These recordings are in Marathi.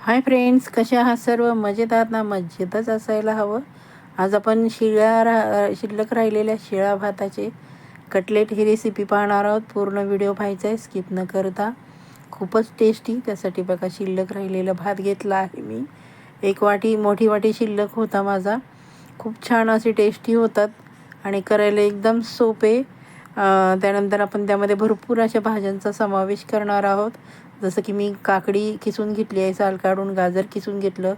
हाय फ्रेंड्स, कसे आहात सर्व? मजेत आहात ना? मजेतच असायला हवं. आज आपण शिल्लक राहिलेल्या शिळ्या भाताचे कटलेट ही रेसिपी पाहणार आहोत. पूर्ण व्हिडिओ पाहायचा आहे, स्किप न करता. खूपच टेस्टी. त्यासाठी बघा, शिल्लक राहिलेला भात घेतला आहे मी. एक वाटी, मोठी वाटी शिल्लक होता माझा. खूप छान असे टेस्टी होतात आणि करायला एकदम सोपे. त्यानंतर आपण त्यामध्ये भरपूर अशा भाज्यांचा समावेश करणार आहोत. जसं की मी काकडी किसून घेतली आहे, साल काढून. गाजर किसून घेतलं,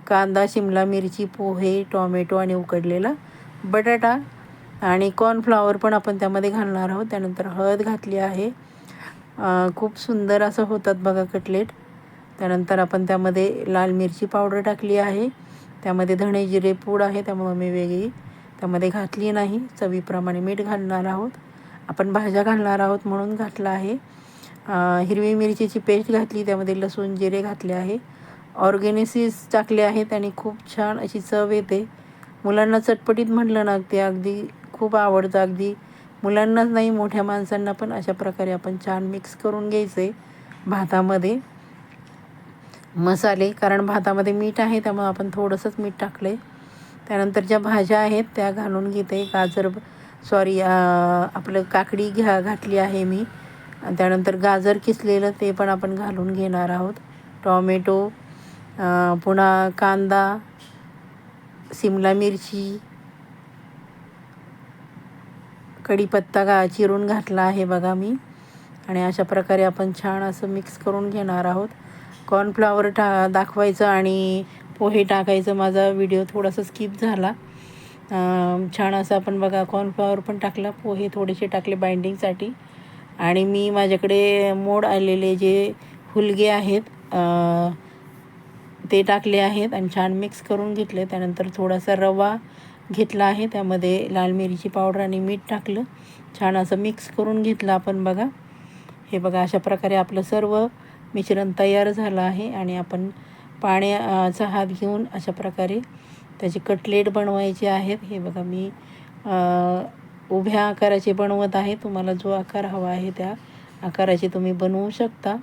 कांदा, शिमला मिरची, पोहे, टॉमॅटो आणि उकडलेला बटाटा आणि कॉर्नफ्लॉवर पण आपण त्यामध्ये घालणार आहोत. त्यानंतर हळद घातली आहे. खूप सुंदर असं होतात बघा कटलेट. त्यानंतर आपण त्यामध्ये लाल मिरची पावडर टाकली आहे. त्यामध्ये धणे जिरे पूड आहे, त्यामुळे मी वेगळी त्यामध्ये घातली नाही. चवीप्रमाणे मीठ घालणार आहोत. आपण भाज्या घालणार आहोत म्हणून घातलं आहे. हिरवी मिरचीची पेस्ट घातली, त्यामध्ये लसूण जिरे घातले आहे. ऑर्गॅनिसिस टाकले आहेत आणि खूप छान अशी चव येते. मुलांना चटपटीत म्हटलं ना, ते अगदी खूप आवडतं. अगदी मुलांनाच नाही, मोठ्या माणसांना पण अशा प्रकारे आपण छान मिक्स करून घ्यायचं आहे भातामध्ये. मसाले, कारण भातामध्ये मीठ आहे त्यामुळे आपण थोडंसंच मीठ टाकलं आहे. त्यानंतर ज्या भाज्या आहेत त्या घालून घेते. आपलं काकडी घातली आहे मी. त्यानंतर गाजर किसलेलं ते पण आपण घालून घेणार आहोत. टॉमॅटो, पुन्हा कांदा, शिमला मिरची, कढीपत्ता चिरून घातला आहे बघा मी. आणि अशा प्रकारे आपण छान असं मिक्स करून घेणार आहोत. कॉर्नफ्लॉवर दाखवायचं आणि पोहे टाकायचं, माझा व्हिडिओ थोडासा स्किप झाला. छान असं आपण बघा कॉर्नफ्लॉवर पण टाकला, पोहे थोडेसे टाकले बाइंडिंगसाठी. आणि मी माझ्याकडे मोड आलेले जे हुलगे आहेत ते टाकले आहेत आणि छान मिक्स करून घेतले. त्यानंतर थोडासा रवा घेतला आहे, त्यामध्ये लाल मिरची पावडर आणि मीठ टाकलं. छान असं मिक्स करून घेतलं आपण बघा. हे बघा, अशा प्रकारे आपलं सर्व मिश्रण तयार झालं आहे. आणि आपण पाण्याचा हात घेऊन अशा प्रकारे त्याचे कटलेट बनवायचे आहेत. हे बघा, मी उभ्या आकाराचे बनवत आहे. तुम्हाला जो आकार हवा आहे त्या आकाराचे तुम्ही बनवू शकता.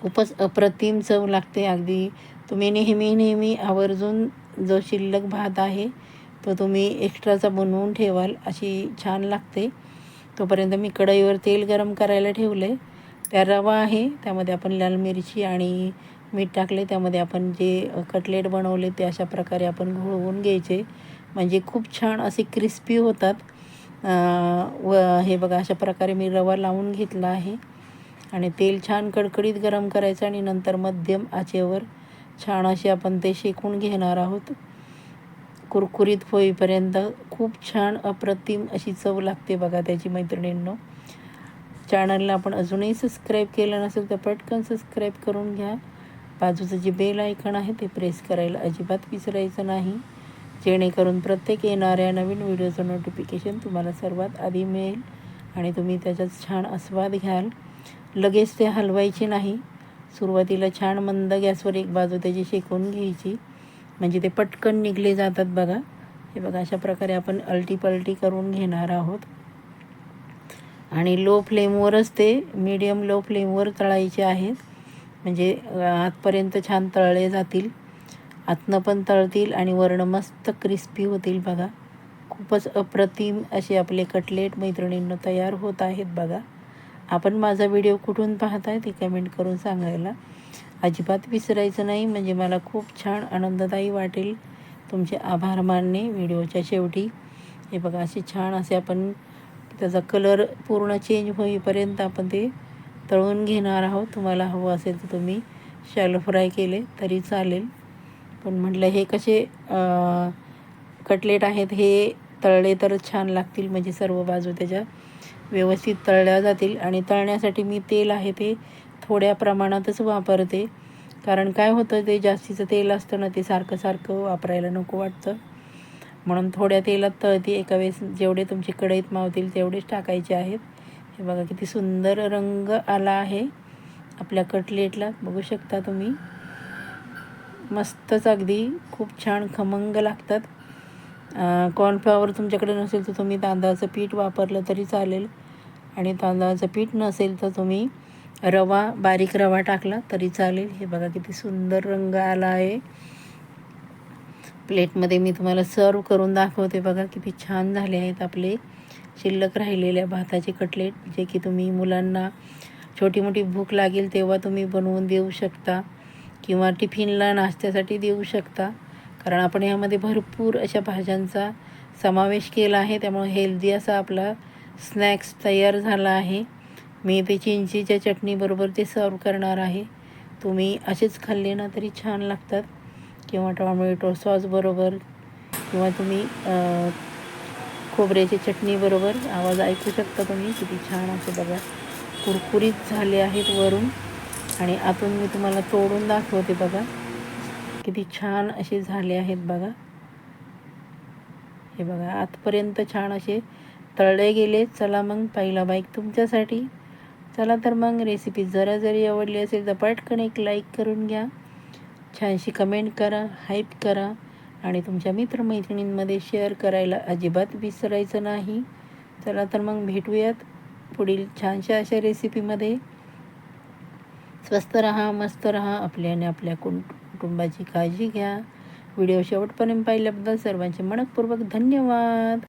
खूपच अप्रतिम चव लागते. अगदी तुम्ही नेहमी आवर्जून जो शिल्लक भात आहे तो तुम्ही एक्स्ट्राचा बनवून ठेवाल, अशी छान लागते. तोपर्यंत मी कढईवर तेल गरम करायला ठेवलं आहे. त्या रवा आहे, त्यामध्ये आपण लाल मिरची आणि मीठ टाकले. त्यामध्ये आपण जे कटलेट बनवले ते अशा प्रकारे आपण घोळवून घ्यायचे, म्हणजे खूप छान असे क्रिस्पी होतात. हे बघा, अशा प्रकारे मी रवा लावून घेतला आहे. आणि तेल छान कडकडीत गरम करायचं आणि नंतर मध्यम आचेवर छान असे आपण ते शेकून घेणार आहोत, कुरकुरीत होईपर्यंत. खूप छान अप्रतिम अशी चव लागते बघा त्याची मैत्रिणींनो. चॅनलला आपण अजूनही सबस्क्राईब केलं नसेल तर पटकन सबस्क्राईब करून घ्या. बाजूचं जे बेल आयकॉन आहे ते प्रेस करायला अजिबात विसरायचं नाही, जेणेकरून प्रत्येक येणाऱ्या नवीन व्हिडिओचं नोटिफिकेशन तुम्हाला सर्वात आधी मिळेल आणि तुम्ही त्याच्यात छान आस्वाद घ्याल. लगेच ते हलवायचे नाही. सुरुवातीला छान मंद गॅसवर एक बाजू त्याची शेकून घ्यायची, म्हणजे ते पटकन निघले जातात बघा. हे बघा, अशा प्रकारे आपण अलटी करून घेणार आहोत. आणि लो फ्लेमवरच ते, मीडियम लो फ्लेमवर तळायचे आहेत, म्हणजे आतपर्यंत छान तळले जातील, आतनं पण तळतील आणि वरण मस्त क्रिस्पी होतील बघा. खूपच अप्रतिम असे आपले कटलेट मैत्रिणींना तयार होत आहेत बघा. आपण माझा व्हिडिओ कुठून पाहताय ते कमेंट करून सांगायला अजिबात विसरायचं नाही, म्हणजे मला खूप छान आनंददायी वाटेल तुमचे आभार मानणे व्हिडिओच्या शेवटी. हे बघा, असे छान असे आपण त्याचा कलर पूर्ण चेंज होईपर्यंत आपण ते तळून घेणार आहोत. तुम्हाला हवं असेल तर तुम्ही शॅलो फ्राय केले तरी चालेल, पण म्हटलं हे कसे कटलेट आहेत, हे तळले तर छान लागतील, म्हणजे सर्व बाजू त्याच्या व्यवस्थित तळल्या जातील. आणि तळण्यासाठी मी तेल आहे ते थोड्या प्रमाणातच वापरते, कारण काय होतं, ते जास्तीचं तेल असतं ना, ते सारखं वापरायला नको वाटतं, म्हणून थोड्या तेलात तळते. एका वेळेस जेवढे तुमची कढईत मावतील तेवढेच टाकायचे आहेत. हे बघा, किती सुंदर रंग आला आहे आपल्या कटलेटला, बघू शकता तुम्ही. मस्तच, अगदी खूप छान खमंग लागतात. कॉर्नफ्लॉवर तुमच्याकडे नसेल तर तुम्ही तांदळाचं पीठ वापरलं तरी चालेल, आणि तांदळाचं पीठ नसेल तर तुम्ही रवा, बारीक रवा टाकला तरी चालेल. हे बघा किती सुंदर रंग आला आहे. प्लेटमध्ये मी तुम्हाला सर्व करून दाखवते. बघा किती छान झाले आहेत आपले शिल्लक राहिलेल्या भाताचे कटलेट, जे की तुम्ही मुलांना छोटी मोठी भूक लागेल तेव्हा तुम्ही बनवून देऊ शकता किंवा टिफिनला नाश्त्यासाठी देऊ शकता. कारण आपण यामध्ये भरपूर अशा भाज्यांचा समावेश केला आहे, त्यामुळे हेल्दी असा आपला स्नॅक्स तयार झाला आहे. मी ते चिंचेच्या चटणीबरोबर ते सर्व करणार आहे. तुम्ही असेच खाल्ले ना तरी छान लागतात, किंवा टॉमॅटो सॉसबरोबर, किंवा तुम्ही खोबऱ्याची चटणीबरोबर. आवाज ऐकू शकता तुम्ही किती छान असे बघा कुरकुरीत झाले आहेत वरून, आणि आतून मी तुम्हाला तोडून दाखवते. बघा किती छान असे झाले आहेत बघा. हे बघा आतपर्यंत छान असे तळले गेले. चला मग पहिला बाईक तुमच्यासाठी. चला तर मग रेसिपी जरा जरी आवडली असेल तर पटकन एक लाईक करून घ्या, छानशी कमेंट करा, हाईप करा, आणि तुमच्या मित्रमैत्रिणींमध्ये शेअर करायला अजिबात विसरायचं नाही. चला तर मग भेटूयात पुढील छानशा अशा रेसिपीमध्ये. स्वस्त रहा, मस्त रहा, आपल्या आणि आपल्या कुटुंबाची काळजी घ्या. व्हिडिओ शेवटपर्यंत पाहिल्याबद्दल सर्वांचे मनःपूर्वक धन्यवाद.